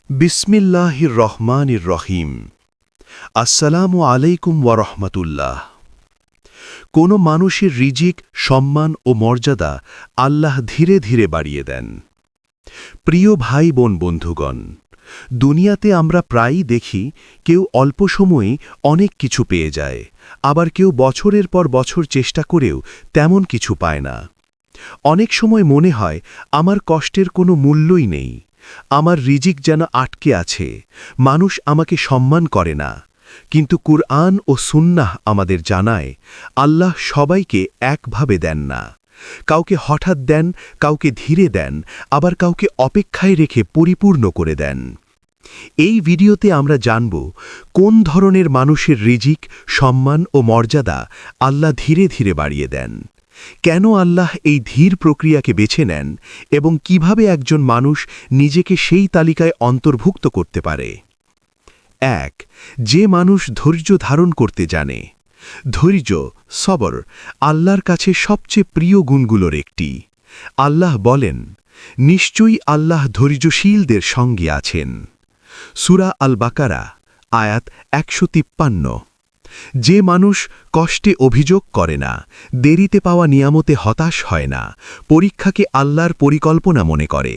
বিসমিল্লাহির রহমানির রহিম। আসসালামু আলাইকুম ওয়া রাহমাতুল্লাহ। কোনো মানুষের রিজিক, সম্মান ও মর্যাদা আল্লাহ ধীরে ধীরে বাড়িয়ে দেন। প্রিয় ভাই বোন বন্ধুগণ, দুনিয়াতে আমরা প্রায়ই দেখি কেউ অল্প সময়ে অনেক কিছু পেয়ে যায়, আবার কেউ বছরের পর বছর চেষ্টা করেও তেমন কিছু পায় না। অনেক সময় মনে হয় আমার কষ্টের কোনো মূল্যই নেই, আমার রিজিক যেন আটকে আছে, মানুষ আমাকে সম্মান করে না। কিন্তু কুরআন ও সুন্নাহ আমাদের জানায় আল্লাহ সবাইকে একভাবে দেন না। কাউকে হঠাৎ দেন, কাউকে ধীরে দেন, আবার কাউকে অপেক্ষায় রেখে পরিপূর্ণ করে দেন। এই ভিডিওতে আমরা জানব কোন ধরনের মানুষের রিজিক, সম্মান ও মর্যাদা আল্লাহ ধীরে ধীরে বাড়িয়ে দেন, কেন আল্লাহ এই ধীর প্রক্রিয়াকে বেছে নেন এবং কিভাবে একজন মানুষ নিজেকে সেই তালিকায় অন্তর্ভুক্ত করতে পারে। ১. যে মানুষ ধৈর্য ধারণ করতে জানে। ধৈর্য, সবর, আল্লাহর কাছে সবচেয়ে প্রিয় গুণগুলোর একটি। আল্লাহ বলেন, নিশ্চয়ই আল্লাহ ধৈর্যশীলদের সঙ্গে আছেন। সূরা আল বাকারা, আয়াত ১৫৩। যে মানুষ কষ্টে অভিযোগ করে না, দেরিতে পাওয়া নিয়ামতে হতাশ হয় না, পরীক্ষাকে আল্লাহর পরিকল্পনা মনে করে,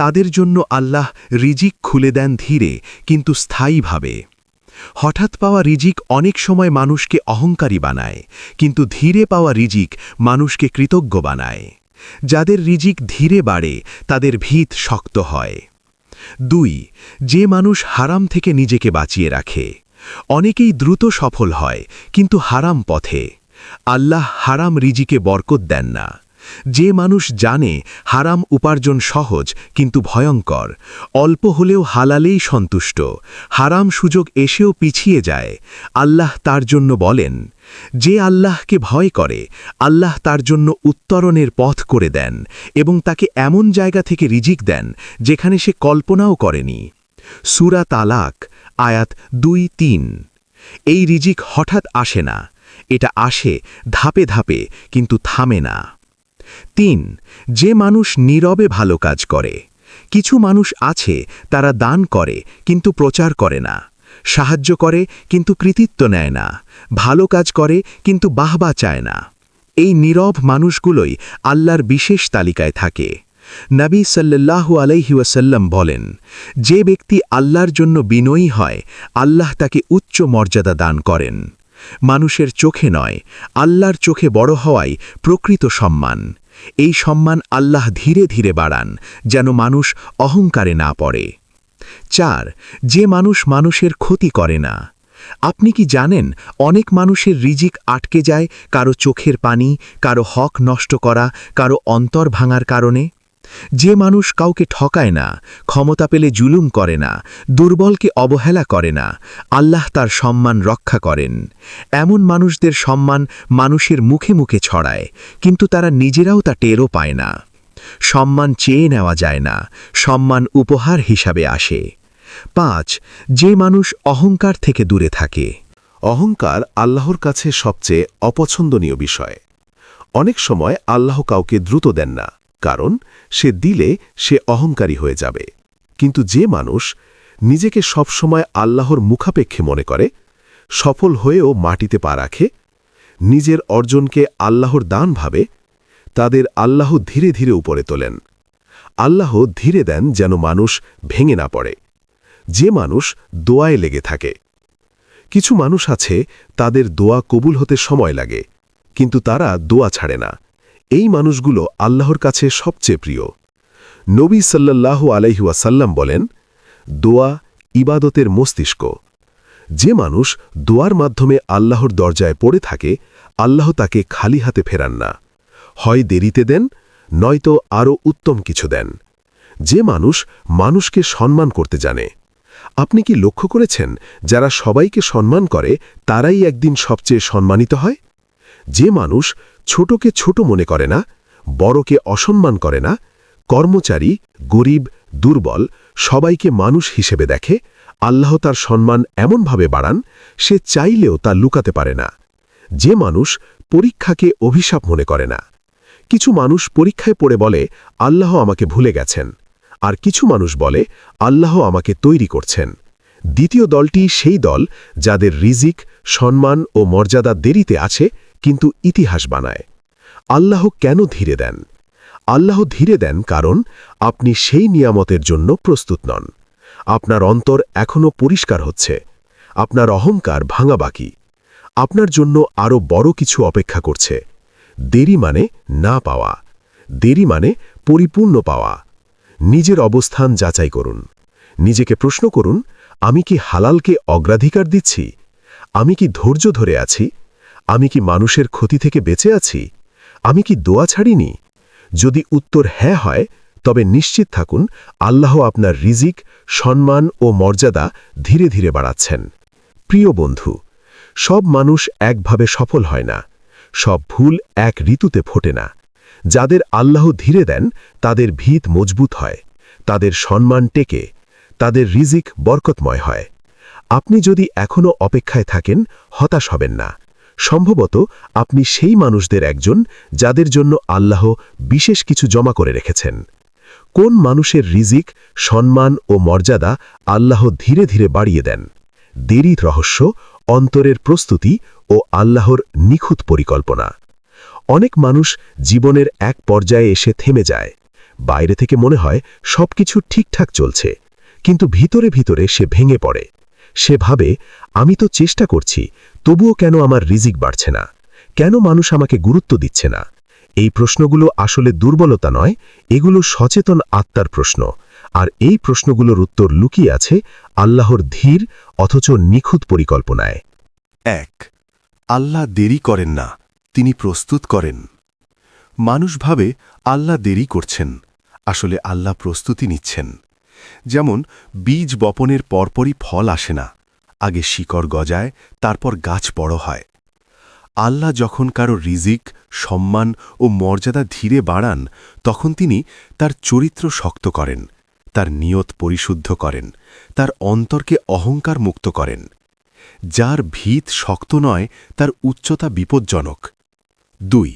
তাদের জন্য আল্লাহ রিজিক খুলে দেন ধীরে কিন্তু স্থায়ীভাবে। হঠাৎ পাওয়া রিজিক অনেক সময় মানুষকে অহংকারী বানায়, কিন্তু ধীরে পাওয়া রিজিক মানুষকে কৃতজ্ঞ বানায়। যাদের রিজিক ধীরে বাড়ে তাদের ভিত শক্ত হয়। ২. যে মানুষ হারাম থেকে নিজেকে বাঁচিয়ে রাখে। অনেকেই দ্রুত সফল হয়, কিন্তু হারাম পথে। আল্লাহ হারাম রিজিকে বরকত দেন না। যে মানুষ জানে হারাম উপার্জন সহজ কিন্তু ভয়ঙ্কর, অল্প হলেও হালালেই সন্তুষ্ট, হারাম সুযোগ এসেও পিছিয়ে যায়, আল্লাহ তার জন্য বলেন, যে আল্লাহকে ভয় করে আল্লাহ তার জন্য উত্তরণের পথ করে দেন এবং তাকে এমন জায়গা থেকে রিজিক দেন যেখানে সে কল্পনাও করেনি। সূরা তালাক, আয়াত ২-৩। এই রিজিক হঠাৎ আসে না, এটা আসে ধাপে ধাপে কিন্তু থামে না। ৩. যে মানুষ নীরবে ভালো কাজ করে। কিছু মানুষ আছে তারা দান করে কিন্তু প্রচার করে না, সাহায্য করে কিন্তু কৃতিত্ব নেয় না, ভালো কাজ করে কিন্তু বাহবা চায় না। এই নীরব মানুষগুলোই আল্লাহর বিশেষ তালিকায় থাকে। নবী সাল্লাল্লাহু আলাইহি ওয়াসাল্লাম বলেন, যে ব্যক্তি আল্লাহর জন্য বিনয়ী হয় আল্লাহ তাকে উচ্চ মর্যাদা দান করেন। মানুষের চোখে নয়, আল্লাহর চোখে বড় হওয়াই প্রকৃত সম্মান। এই সম্মান আল্লাহ ধীরে ধীরে বাড়ান যেন মানুষ অহংকারে না পড়ে। ৪. যে মানুষ মানুষের ক্ষতি করে না। আপনি কি জানেন অনেক মানুষের রিজিক আটকে যায় কারো চোখের পানি, কারো হক নষ্ট করা, কারো অন্তর ভাঙার কারণে? যে মানুষ কাউকে ঠকায় না, ক্ষমতা পেলে জুলুম করে না, দুর্বলকে অবহেলা করে না, আল্লাহ তার সম্মান রক্ষা করেন। এমন মানুষদের সম্মান মানুষের মুখে মুখে ছড়ায়, কিন্তু তারা নিজেরাও তা টেরও পায় না। সম্মান চেয়ে নেওয়া যায় না, সম্মান উপহার হিসাবে আসে। ৫. যে মানুষ অহংকার থেকে দূরে থাকে। অহংকার আল্লাহর কাছে সবচেয়ে অপছন্দনীয় বিষয়। অনেক সময় আল্লাহ কাউকে দ্রুত দেন না, কারণ সে দিলে সে অহংকারী হয়ে যাবে। কিন্তু যে মানুষ নিজেকে সবসময় আল্লাহর মুখাপেক্ষে মনে করে, সফল হয়েও মাটিতে পা রাখে, নিজের অর্জনকে আল্লাহর দান ভাবে, তাদের আল্লাহ ধীরে ধীরে উপরে তোলেন। আল্লাহ ধীরে দেন যেন মানুষ ভেঙে না পড়ে। যে মানুষ দোয়ায় লেগে থাকে। কিছু মানুষ আছে তাদের দোয়া কবুল হতে সময় লাগে, কিন্তু তারা দোয়া ছাড়ে না। এই মানুষগুলো আল্লাহর কাছে সবচেয়ে প্রিয়। নবী সাল্লাল্লাহু আলাইহি ওয়াসাল্লাম বলেন, দোয়া ইবাদতের মস্তিষ্ক। যে মানুষ দোয়ার মাধ্যমে আল্লাহর দরজায় পড়ে থাকে, আল্লাহ তাকে খালি হাতে ফেরান না, হয় দেরিতে দেন, নয়তো আরও উত্তম কিছু দেন। যে মানুষ মানুষকে সম্মান করতে জানে। আপনি কি লক্ষ্য করেছেন যারা সবাইকে সম্মান করে তারাই একদিন সবচেয়ে সম্মানিত হয়? যে মানুষ ছোটকে ছোট মনে করে না, বড়কে অসম্মান করে না, কর্মচারী, গরিব, দুর্বল সবাইকে মানুষ হিসেবে দেখে, আল্লাহ তার সম্মান এমনভাবে বাড়ান সে চাইলেও তা লুকাতে পারে না। যে মানুষ পরীক্ষাকে অভিশাপ মনে করে না। কিছু মানুষ পরীক্ষায় পড়ে বলে, আল্লাহ আমাকে ভুলে গেছেন। আর কিছু মানুষ বলে আল্লাহ আমাকে তৈরি করছেন। দ্বিতীয় দলটি সেই দল যাদের রিজিক, সম্মান ও মর্যাদা দেরিতে আছে কিন্তু ইতিহাস বানায়। আল্লাহ কেন ধীরে দেন? আল্লাহ ধীরে দেন কারণ আপনি সেই নিয়ামতের জন্য প্রস্তুত নন। আপনার অন্তর এখনও পরিষ্কার হচ্ছে, আপনার অহংকার ভাঙা বাকি, আপনার জন্য আরও বড় কিছু অপেক্ষা করছে। দেরি মানে না পাওয়া, দেরি মানে পরিপূর্ণ পাওয়া। নিজের অবস্থান যাচাই করুন, নিজেকে প্রশ্ন করুন, আমি কি হালালকে অগ্রাধিকার দিচ্ছি? আমি কি ধৈর্য ধরে আছি? আমি কি মানুষের ক্ষতি থেকে বেঁচে আছি? আমি কি দোয়া ছাড়িনি? যদি উত্তর হ্যাঁ হয়, তবে নিশ্চিত থাকুন আল্লাহ আপনার রিজিক, সম্মান ও মর্যাদা ধীরে ধীরে বাড়াচ্ছেন। প্রিয় বন্ধু, সব মানুষ একভাবে সফল হয় না, সব ভুল এক ঋতুতে ফোটে না। যাদের আল্লাহ ধীরে দেন তাদের ভিত মজবুত হয়, তাদের সম্মান টেকে, তাদের রিজিক বরকতময় হয়। আপনি যদি এখনও অপেক্ষায় থাকেন, হতাশ হবেন না। সম্ভবত আপনি সেই মানুষদের একজন যাদের জন্য আল্লাহ বিশেষ কিছু জমা করে রেখেছেন। কোন মানুষের রিজিক, সম্মান ও মর্যাদা আল্লাহ ধীরে ধীরে বাড়িয়ে দেন? দেরির রহস্য, অন্তরের প্রস্তুতি ও আল্লাহর নিখুঁত পরিকল্পনা। অনেক মানুষ জীবনের এক পর্যায়ে এসে থেমে যায়। বাইরে থেকে মনে হয় সবকিছু ঠিকঠাক চলছে, কিন্তু ভিতরে ভিতরে সে ভেঙে পড়ে। সে ভাবে, আমি তো চেষ্টা করছি, তবুও কেন আমার রিজিক বাড়ছে না? কেন মানুষ আমাকে গুরুত্ব দিচ্ছে না? এই প্রশ্নগুলো আসলে দুর্বলতা নয়, এগুলো সচেতন আত্মার প্রশ্ন। আর এই প্রশ্নগুলোর উত্তর লুকিয়ে আছে আল্লাহর ধীর অথচ নিখুঁত পরিকল্পনায়। 1. আল্লাহ দেরি করেন না, তিনি প্রস্তুত করেন। মানুষ ভাবে আল্লাহ দেরি করছেন, আসলে আল্লাহ প্রস্তুতি নিচ্ছেন। যেমন বীজ বপনের পরপরই ফল আসে না, আগে শিকড় গজায়, তারপর গাছ বড় হয়। আল্লাহ যখন কারো রিজিক, সম্মান ও মর্যাদা ধীরে বাড়ান, তখন তিনি তার চরিত্র শক্ত করেন, তার নিয়ত পরিশুদ্ধ করেন, তার অন্তরকে অহংকার মুক্ত করেন। যার ভিত শক্ত নয়, তার উচ্চতা বিপজ্জনক। 2.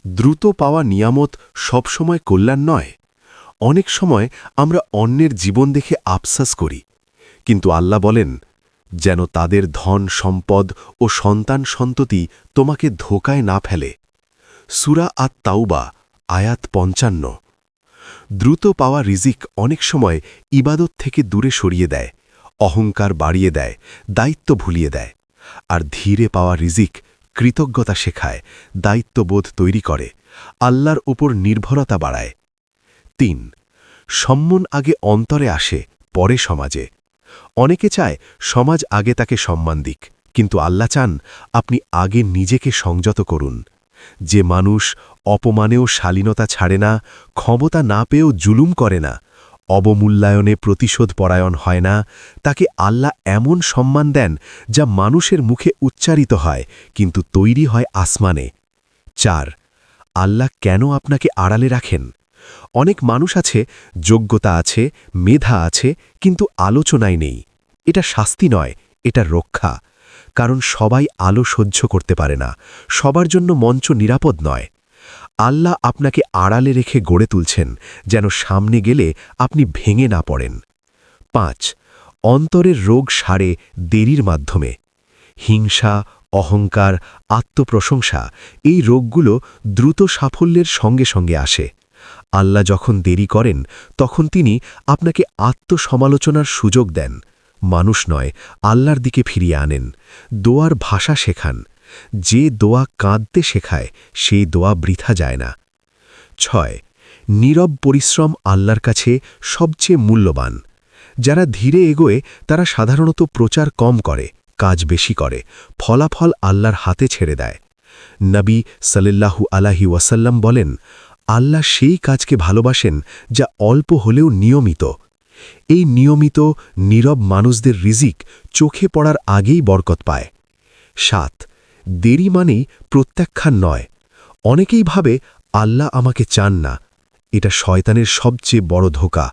দ্রুত পাওয়া নিয়ামত সবসময় কল্যাণ নয়। অনেক সময় আমরা অন্যের জীবন দেখে আফসাস করি, কিন্তু আল্লাহ বলেন, যেন তাদের ধন সম্পদ ও সন্তান সন্ততি তোমাকে ধোকায় না ফেলে। সূরা আত-তাওবা, আয়াত 55। দ্রুত পাওয়া রিজিক অনেক সময় ইবাদত থেকে দূরে সরিয়ে দেয়, অহংকার বাড়িয়ে দেয়, দায়িত্ব ভুলিয়ে দেয়। আর ধীরে পাওয়া রিজিক কৃতজ্ঞতা শেখায়, দায়িত্ববোধ তৈরি করে, আল্লাহর উপর নির্ভরতা বাড়ায়। 3. সম্মান আগে অন্তরে আসে, পরে সমাজে। অনেকে চায় সমাজ আগে তাকে সম্মান দিক, কিন্তু আল্লাহ চান আপনি আগে নিজেকে সংযত করুন। যে মানুষ অপমানেও শালীনতা ছাড়ে না, ক্ষমতা না পেয়েও জুলুম করে না, অবমূল্যায়নে প্রতিশোধ পরায়ণ হয় না, তাকে আল্লাহ এমন সম্মান দেন যা মানুষের মুখে উচ্চারিত হয় কিন্তু তৈরি হয় আসমানে। 4. আল্লাহ কেন আপনাকে আড়ালে রাখেন? অনেক মানুষ আছে, যোগ্যতা আছে, মেধা আছে, কিন্তু আলোচনায় নেই। এটা শাস্তি নয়, এটা রক্ষা। কারণ সবাই আলো সহ্য করতে পারে না, সবার জন্য মঞ্চ নিরাপদ নয়। আল্লাহ আপনাকে আড়ালে রেখে গড়ে তুলছেন, যেন সামনে গেলে আপনি ভেঙে না পড়েন। 5. অন্তরের রোগ সারে দেরির মাধ্যমে। হিংসা, অহংকার, আত্মপ্রশংসা, এই রোগগুলো দ্রুত সাফল্যের সঙ্গে সঙ্গে আসে। আল্লাহ যখন দেরি করেন, তখন তিনি আপনাকে আত্মসমালোচনার সুযোগ দেন। মানুষ নয়, আল্লাহর দিকে ফিরিয়ে আনেন, দোয়ার ভাষা শেখান। যে দোয়া কাঁদতে শেখায়, সেই দোয়া বৃথা যায় না। 6. নীরব পরিশ্রম আল্লাহর কাছে সবচেয়ে মূল্যবান। যারা ধীরে এগোয় তারা সাধারণত প্রচার কম করে, কাজ বেশি করে, ফলাফল আল্লাহর হাতে ছেড়ে দেয়। নবী সাল্লাল্লাহু আলাইহি ওয়াসাল্লাম বলেন, আল্লাহ সেই কাজকে ভালোবাসেন যা অল্প হলেও নিয়মিত। এই নিয়মিত, নীরব মানুষদের রিজিক চোখে পড়ার আগেই বরকত পায়। 7. দেরি মানেই প্রত্যাখ্যান নয়। অনেকেই ভাবে আল্লাহ আমাকে চান না। এটা শয়তানের সবচেয়ে বড় ধোঁকা।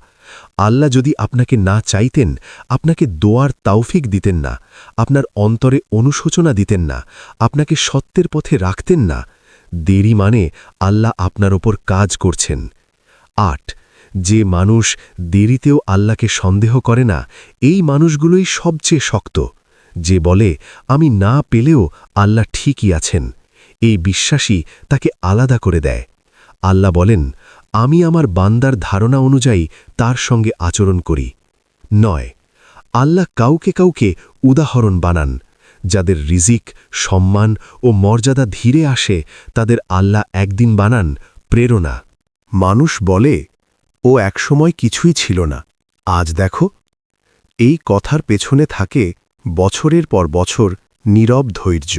আল্লাহ যদি আপনাকে না চাইতেন, আপনাকে দোয়ার তাওফিক দিতেন না, আপনার অন্তরে অনুশোচনা দিতেন না, আপনাকে সত্যের পথে রাখতেন না। দেরি মানে আল্লাহ আপনার ওপর কাজ করছেন। 8. যে মানুষ দেরিতেও আল্লাহকে সন্দেহ করে না, এই মানুষগুলোই সবচেয়ে শক্ত। যে বলে আমি না পেলেও আল্লাহ ঠিকই আছেন, এই বিশ্বাসী তাকে আলাদা করে দেয়। আল্লাহ বলেন, আমি আমার বান্দার ধারণা অনুযায়ী তার সঙ্গে আচরণ করি। 9 আল্লাহ কাউকে কাউকে উদাহরণ বানান। যাদের রিজিক, সম্মান ও মর্যাদা ধীরে আসে তাদের আল্লাহ একদিন বানান প্রেরণা। মানুষ বলে, ও একসময় কিছুই ছিল না, আজ দেখো। এই কথার পেছনে থাকে বছরের পর বছর নীরব ধৈর্য।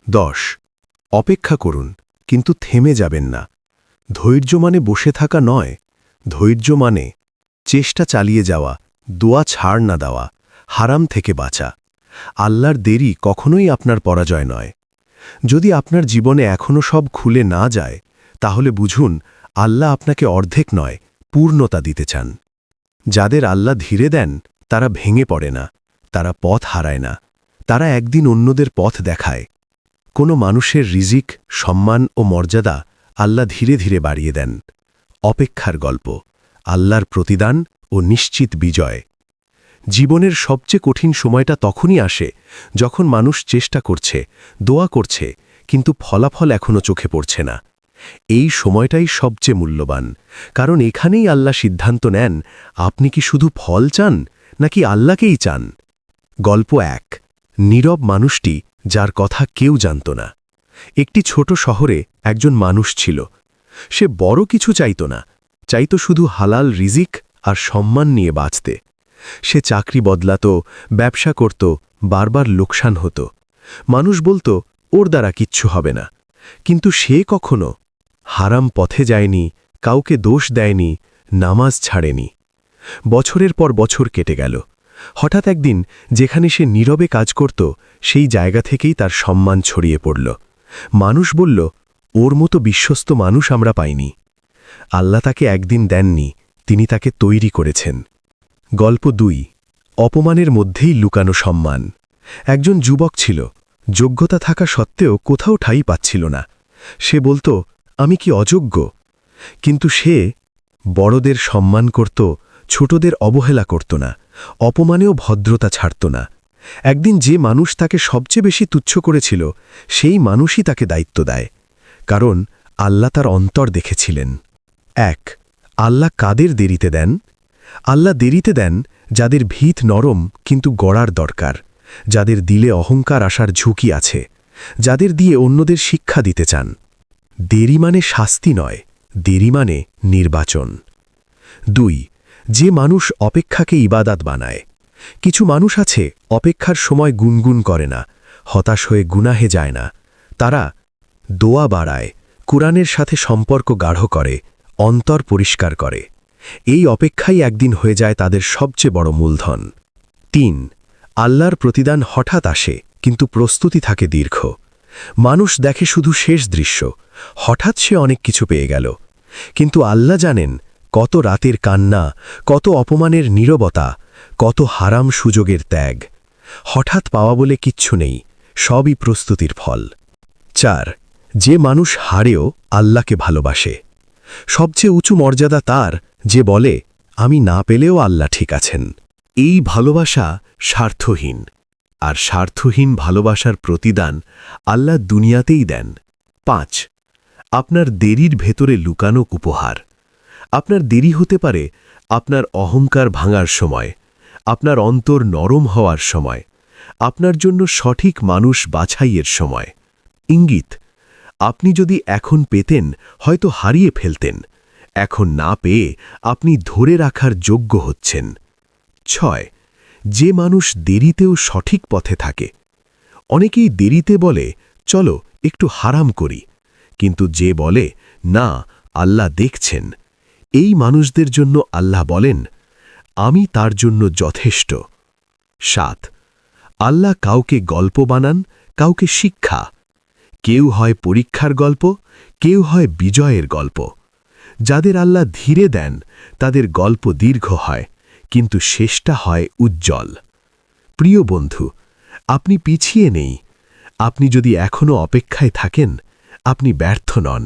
10 অপেক্ষা করুন, কিন্তু থেমে যাবেন না। ধৈর্য মানে বসে থাকা নয়, ধৈর্য মানে চেষ্টা চালিয়ে যাওয়া, দোয়া ছাড় না দেওয়া, হারাম থেকে বাঁচা। আল্লাহর দেরি কখনোই আপনার পরাজয় নয়। যদি আপনার জীবনে এখনও সব খুলে না যায়, তাহলে বুঝুন আল্লাহ আপনাকে অর্ধেক নয়, পূর্ণতা দিতে চান। যাদের আল্লাহ ধীরে দেন তারা ভেঙে পড়ে না, তারা পথ হারায় না, তারা একদিন অন্যদের পথ দেখায়। কোনো মানুষের রিজিক, সম্মান ও মর্যাদা আল্লাহ ধীরে ধীরে বাড়িয়ে দেন। অপেক্ষার গল্প, আল্লাহর প্রতিদান ও নিশ্চিত বিজয়। জীবনের সবচেয়ে কঠিন সময়টা তখনই আসে যখন মানুষ চেষ্টা করছে, দোয়া করছে, কিন্তু ফলাফল এখনও চোখে পড়ছে না। এই সময়টাই সবচেয়ে মূল্যবান, কারণ এখানেই আল্লাহ সিদ্ধান্ত নেন আপনি কি শুধু ফল চান নাকি আল্লাহকেই চান। গল্প 1 নীরব মানুষটি যার কথা কেউ জানত না। একটি ছোট শহরে একজন মানুষ ছিল। সে বড় কিছু চাইত না, চাইত শুধু হালাল রিজিক আর সম্মান নিয়ে বাঁচতে। সে চাকরি বদলাত, ব্যবসা করত, বারবার লোকসান হতো। মানুষ বলতো ওর দ্বারা কিচ্ছু হবে না, কিন্তু সে কখনো হারাম পথে যায়নি, কাউকে দোষ দেয়নি, নামাজ ছাড়েনি। বছরের পর বছর কেটে গেল। হঠাৎ একদিন যেখানে সে নীরবে কাজ করত, সেই জায়গা থেকেই তার সম্মান ছড়িয়ে পড়ল। মানুষ বলল, ওর মতো বিশ্বস্ত মানুষ আমরা পাইনি। আল্লাহ তাকে একদিন দেননি, তিনি তাকে তৈরি করেছেন। গল্প 2 অপমানের মধ্যেই লুকানো সম্মান। একজন যুবক ছিল, যোগ্যতা থাকা সত্ত্বেও কোথাও ঠাঁই পাচ্ছিল না। সে বলতো, আমি কি অযোগ্য? কিন্তু সে বড়দের সম্মান করত, ছোটদের অবহেলা করত না, অপমানেও ভদ্রতা ছাড়ত না। একদিন যে মানুষ তাকে সবচেয়ে বেশি তুচ্ছ করেছিল, সেই মানুষই তাকে দায়িত্ব দেয়, কারণ আল্লাহ তার অন্তর দেখেছিলেন। 1 আল্লাহ কাদের দেরিতে দেন? আল্লাহ দেরিতে দেন যাদের ভিত নরম কিন্তু গড়ার দরকার, যাদের দিলে অহংকার আসার ঝুঁকি আছে, যাদের দিয়ে অন্যদের শিক্ষা দিতে চান। দেরি মানে শাস্তি নয়, দেরি মানে নির্বাচন। 2 যে মানুষ অপেক্ষাকে ইবাদাত বানায়। কিছু মানুষ আছে অপেক্ষার সময় গুনগুন করে না, হতাশ হয়ে গুনাহে যায় না। তারা দোয়া বাড়ায়, কুরআনের সাথে সম্পর্ক গাঢ় করে, অন্তর পরিষ্কার করে। এই অপেক্ষাই একদিন হয়ে যায় তাদের সবচেয়ে বড় মূলধন। 3 আল্লাহর প্রতিদান হঠাৎ আসে, কিন্তু প্রস্তুতি থাকে দীর্ঘ। মানুষ দেখে শুধু শেষ দৃশ্য, হঠাৎ সে অনেক কিছু পেয়ে গেল। কিন্তু আল্লাহ জানেন কত রাতের কান্না, কত অপমানের নীরবতা, কত হারাম সুযোগের ত্যাগ। হঠাৎ পাওয়া বলে কিচ্ছু নেই, সবই প্রস্তুতির ফল। 4 যে মানুষ হারেও আল্লাহকে ভালোবাসে। সবচেয়ে উঁচু মর্যাদা তার যে বলে, আমি না পেলেও আল্লাহ ঠিক আছেন। এই ভালোবাসা স্বার্থহীন, আর স্বার্থহীন ভালোবাসার প্রতিদান আল্লাহ দুনিয়াতেই দেন। 5 আপনার দেরির ভেতরে লুকানো উপহার। আপনার দেরি হতে পারে আপনার অহংকার ভাঙার সময়, আপনার অন্তর নরম হওয়ার সময়, আপনার জন্য সঠিক মানুষ বাছাইয়ের সময়। ইঙ্গিত, আপনি যদি এখন পেতেন হয়তো হারিয়ে ফেলতেন, এখন না পেয়ে আপনি ধরে রাখার যোগ্য হচ্ছেন। 6 যে মানুষ দেরিতেও সঠিক পথে থাকে। অনেকেই দেরিতে বলে, চলো একটু হারাম করি, কিন্তু যে বলে, না আল্লাহ দেখছেন, এই মানুষদের জন্য আল্লাহ বলেন, আমি তার জন্য যথেষ্ট। 7 আল্লাহ কাউকে গল্প বানান, কাউকে শিক্ষা। কেউ হয় পরীক্ষার গল্প, কেউ হয় বিজয়ের গল্প। যাদের আল্লাহ ধীরে দেন তাদের গল্প দীর্ঘ হয়, কিন্তু শেষটা হয় উজ্জ্বল। প্রিয় বন্ধু, আপনি পিছিয়ে নেই। আপনি যদি এখনও অপেক্ষায় থাকেন, আপনি ব্যর্থ নন,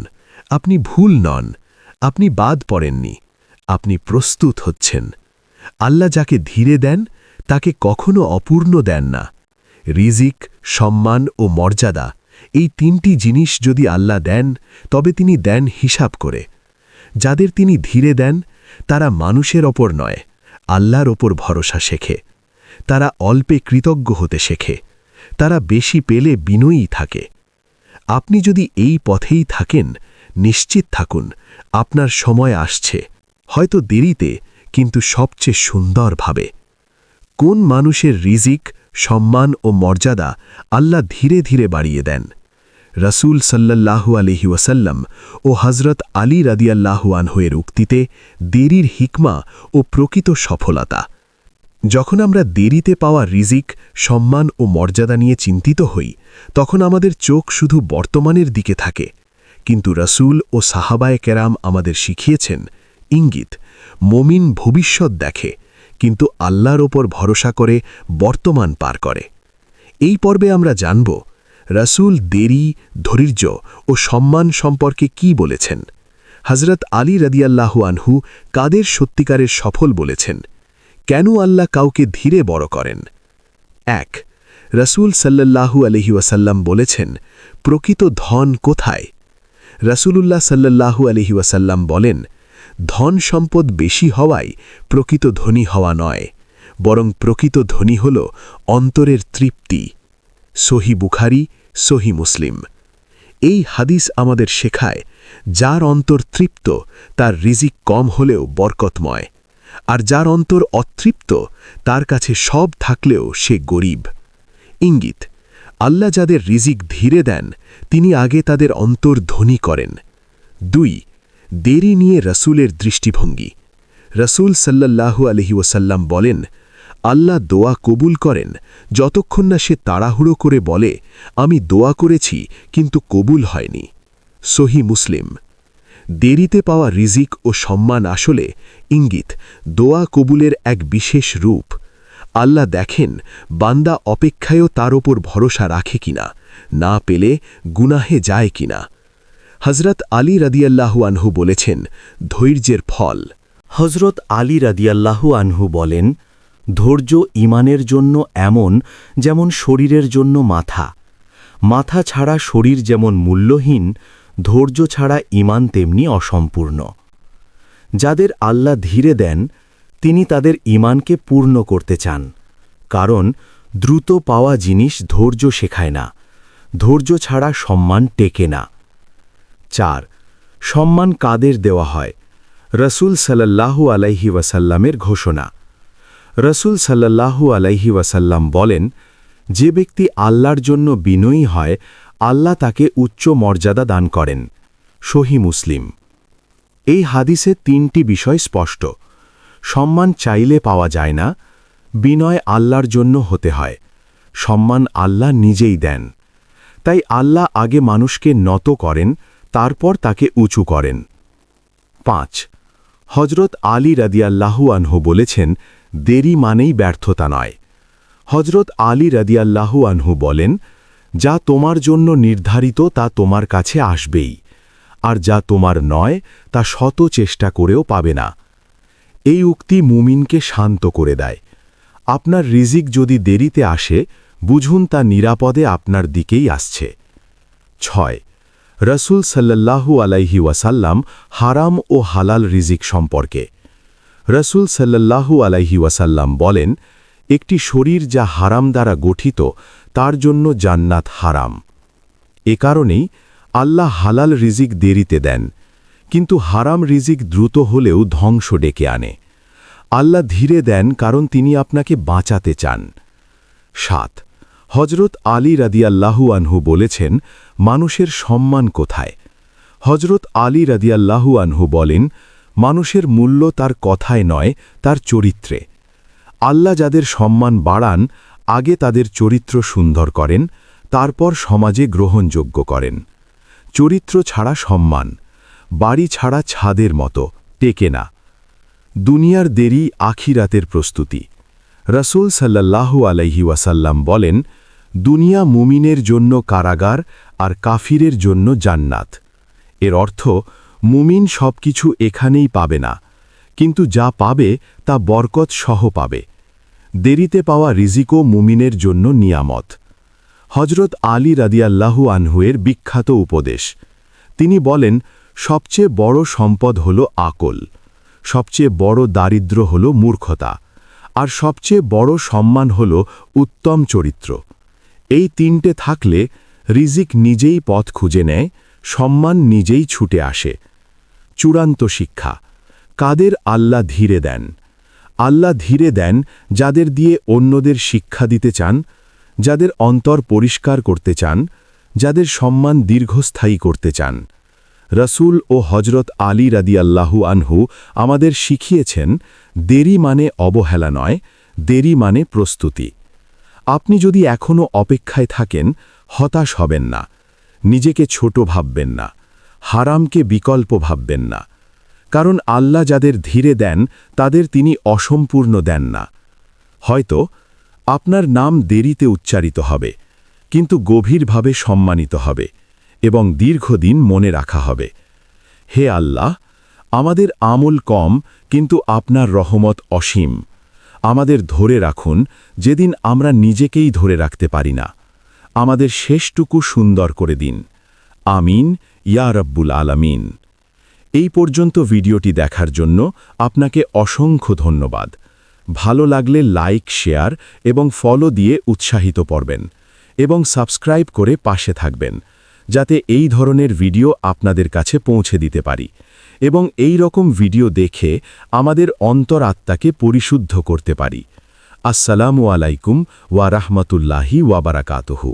আপনি ভুল নন, আপনি বাদ পড়েননি, আপনি প্রস্তুত হচ্ছেন। আল্লাহ যাকে ধীরে দেন তাকে কখনো অপূর্ণ দেন না। রিজিক, সম্মান ও মর্যাদা এই তিনটি জিনিস যদি আল্লাহ দেন তবে তিনি দেন হিসাব করে। যাদের তিনি ধীরে দেন তারা মানুষের ওপর নয়, আল্লাহর ওপর ভরসা শেখে। তারা অল্পে কৃতজ্ঞ হতে শেখে। তারা বেশি পেলে বিনয়ী থাকে। আপনি যদি এই পথেই থাকেন, নিশ্চিত থাকুন আপনার সময় আসছে, হয়তো দেরিতে কিন্তু সবচেয়ে সুন্দরভাবে। কোন মানুষের রিজিক, সম্মান ও মর্যাদা আল্লাহ ধীরে ধীরে বাড়িয়ে দেন? রাসূল সাল্লাল্লাহু আলাইহি ওয়াসাল্লাম ও হযরত আলী রাদিয়াল্লাহু আনহু-এর উক্তিতে দেরির হিকমা ও প্রকৃত সফলতা। যখন আমরা দেরিতে পাওয়া রিজিক, সম্মান ও মর্যাদা নিয়ে চিন্তিত হই, তখন আমাদের চোখ শুধু বর্তমানের দিকে থাকে। কিন্তু রাসূল ও সাহাবায়ে কেরাম আমাদের শিখিয়েছেন, ইঙ্গিত, মুমিন ভবিষ্যৎ দেখে কিন্তু আল্লাহর ওপর ভরসা করে বর্তমান পার করে। এই পর্বে আমরা জানব রাসূল দেরি, ধৈর্য ও সম্মান সম্পর্কে কি বলেছেন। হযরত আলী রাদিয়াল্লাহু আনহু কাদের সত্যিকারের সফল বলেছেন? কেন আল্লাহ কাউকে ধীরে বড় করেন? ১. রাসূল সাল্লাল্লাহু আলাইহি ওয়াসাল্লাম বলেছেন, প্রকৃত ধন কোথায়? রাসূলুল্লাহ সাল্লাল্লাহু আলাইহি ওয়াসাল্লাম বলেন, ধন সম্পদ বেশি হওয়াই প্রকৃত ধনী হওয়া নয়, বরং প্রকৃত ধনী হল অন্তরের তৃপ্তি। সহি বুখারী, সহি মুসলিম। এই হাদিস আমাদের শেখায়, যার অন্তর তৃপ্ত তার রিজিক কম হলেও বরকতময়, আর যার অন্তর অতৃপ্ত তার কাছে সব থাকলেও সে গরিব। ইঙ্গিত, আল্লাহ যাদের রিজিক ধীরে দেন তিনি আগে তাদের অন্তর ধনী করেন। ২. দেরি নিয়ে রাসূলের দৃষ্টিভঙ্গি। রাসূল সাল্লাল্লাহু আলাইহি ওয়াসাল্লাম বলেন, আল্লাহ দোয়া কবুল করেন যতক্ষণ না সে তাড়াহুড়ো করে বলে, আমি দোয়া করেছি কিন্তু কবুল হয়নি। সহি মুসলিম। দেরিতে পাওয়া রিজিক ও সম্মান আসলে ইঙ্গিত, দোয়া কবুলের এক বিশেষ রূপ। আল্লাহ দেখেন বান্দা অপেক্ষায়ও তার ওপর ভরসা রাখে কিনা, না পেলে গুনাহে যায় কিনা। হযরত আলী রাদিয়াল্লাহু আনহু বলেছেন, ধৈর্যের ফল। হযরত আলী রাদিয়াল্লাহু আনহু বলেন, ধৈর্য ঈমানের জন্য এমন যেমন শরীরের জন্য মাথা। মাথা ছাড়া শরীর যেমন মূল্যহীন, ধৈর্য ছাড়া ঈমান তেমনি অসম্পূর্ণ। যাদের আল্লাহ ধীরে দেন তিনি তাদের ঈমানকে পূর্ণ করতে চান, কারণ দ্রুত পাওয়া জিনিস ধৈর্য শেখায় না। ধৈর্য ছাড়া সম্মান টেকে না। ৪. সম্মান কাদের দেওয়া হয়? রাসূল সাল্লাল্লাহু আলাইহি ওয়াসাল্লামের ঘোষণা। রাসূল সাল্লাল্লাহু আলাইহি ওয়াসাল্লাম বলেন, যে ব্যক্তি আল্লাহর জন্য বিনয়ী হয় আল্লাহ তাকে উচ্চ মর্যাদা দান করেন। সহি মুসলিম। এই হাদিসে ৩টি বিষয় স্পষ্ট। সম্মান চাইলে পাওয়া যায় না, বিনয় আল্লাহর জন্য হতে হয়, সম্মান আল্লাহ নিজেই দেন। তাই আল্লাহ আগে মানুষকে নত করেন, তারপর তাকে উঁচু করেন। ৫. হযরত আলী রাদিয়াল্লাহু আনহু বলেছেন, দেরি মানেই ব্যর্থতা নয়। হযরত আলী রাদিয়াল্লাহু আনহু বলেন, যা তোমার জন্য নির্ধারিত তা তোমার কাছে আসবেই, আর যা তোমার নয় তা শত চেষ্টা করেও পাবে না। এই উক্তি মুমিনকে শান্ত করে দেয়। আপনার রিজিক যদি দেরিতে আসে, বুঝুন তা নিরাপদে আপনার দিকেই আসছে। ৬. রাসূল সাল্লাল্লাহু আলাইহি ওয়াসাল্লাম হারাম ও হালাল রিজিক সম্পর্কে। রাসূল সাল্লাল্লাহু আলাইহি ওয়াসাল্লাম বলেন, একটি শরীর যা হারাম দ্বারা গঠিত তার জন্য জান্নাত হারাম। এ কারণেই আল্লাহ হালাল রিজিক দেরিতে দেন, কিন্তু হারাম রিজিক দ্রুত হলেও ধ্বংস ডেকে আনে। আল্লাহ ধীরে দেন কারণ তিনি আপনাকে বাঁচাতে চান। ৭. হযরত আলী রাদিয়াল্লাহু আনহু বলেছেন, মানুষের সম্মান কোথায়? হযরত আলী রাদিয়াল্লাহু আনহু বলেন, মানুষের মূল্য তার কথায় নয়, তার চরিত্রে। আল্লাহ যাদের সম্মান বাড়ান, আগে তাদের চরিত্র সুন্দর করেন, তারপর সমাজে গ্রহণযোগ্য করেন। চরিত্র ছাড়া সম্মান, বাড়ি ছাড়া ছাদের মতো, টেকে না। দুনিয়ার দেরি আখিরাতের প্রস্তুতি। রাসূল সাল্লাল্লাহু আলাইহি ওয়াসাল্লাম বলেন, দুনিয়া মুমিনের জন্য কারাগার আর কাফিরের জন্য জান্নাত। এর অর্থ, মুমিন সবকিছু এখানেই পাবে না, কিন্তু যা পাবে তা বরকত সহ পাবে। দেরিতে পাওয়া রিজিকও মুমিনের জন্য নিয়ামত। হজরত আলী রাদিয়াল্লাহু আনহুয়ের বিখ্যাত উপদেশ। তিনি বলেন, সবচেয়ে বড় সম্পদ হল আকল, সবচেয়ে বড় দারিদ্র্য হল মূর্খতা, আর সবচেয়ে বড় সম্মান হল উত্তম চরিত্র। এই তিনটে থাকলে রিজিক নিজেই পথ খুঁজে নেয়, সম্মান নিজেই ছুটে আসে। চূড়ান্ত শিক্ষা: কাদের আল্লাহ ধীরে দেন? আল্লাহ ধীরে দেন যাদের দিয়ে অন্যদের শিক্ষা দিতে চান, যাদের অন্তর পরিষ্কার করতে চান, যাদের সম্মান দীর্ঘস্থায়ী করতে চান। রসুল ও হজরত আলী রাদিয়াল্লাহু আনহু আমাদের শিখিয়েছেন, দেরি মানে অবহেলা নয়, দেরি মানে প্রস্তুতি। আপনি যদি এখনও অপেক্ষায় থাকেন, হতাশ হবেন না, নিজেকে ছোট ভাববেন না, হারামকে বিকল্প ভাববেন না। কারণ আল্লাহ যাদের ধীরে দেন তাদের তিনি অসম্পূর্ণ দেন না। হয়তো আপনার নাম দেরিতে উচ্চারিত হবে, কিন্তু গভীরভাবে সম্মানিত হবে এবং দীর্ঘদিন মনে রাখা হবে। হে আল্লাহ, আমাদের আমল কম, কিন্তু আপনার রহমত অসীম। আমাদের ধরে রাখুন যেদিন আমরা নিজেকেই ধরে রাখতে পারি না। আমাদের শেষটুকু সুন্দর করে দিন। আমিন ইয়া রব্বুল আলামিন। এই পর্যন্ত ভিডিওটি দেখার জন্য আপনাকে অসংখ্য ধন্যবাদ। ভালো লাগলে লাইক, শেয়ার এবং ফলো দিয়ে উৎসাহিত করবেন এবং সাবস্ক্রাইব করে পাশে থাকবেন, যাতে এই ধরনের ভিডিও আপনাদের কাছে পৌঁছে দিতে পারি এবং এই রকম ভিডিও দেখে আমাদের অন্তরাত্মাকে পরিশুদ্ধ করতে পারি। আসসালামু আলাইকুম ওয়া রাহমাতুল্লাহি ওয়া বারাকাতুহু।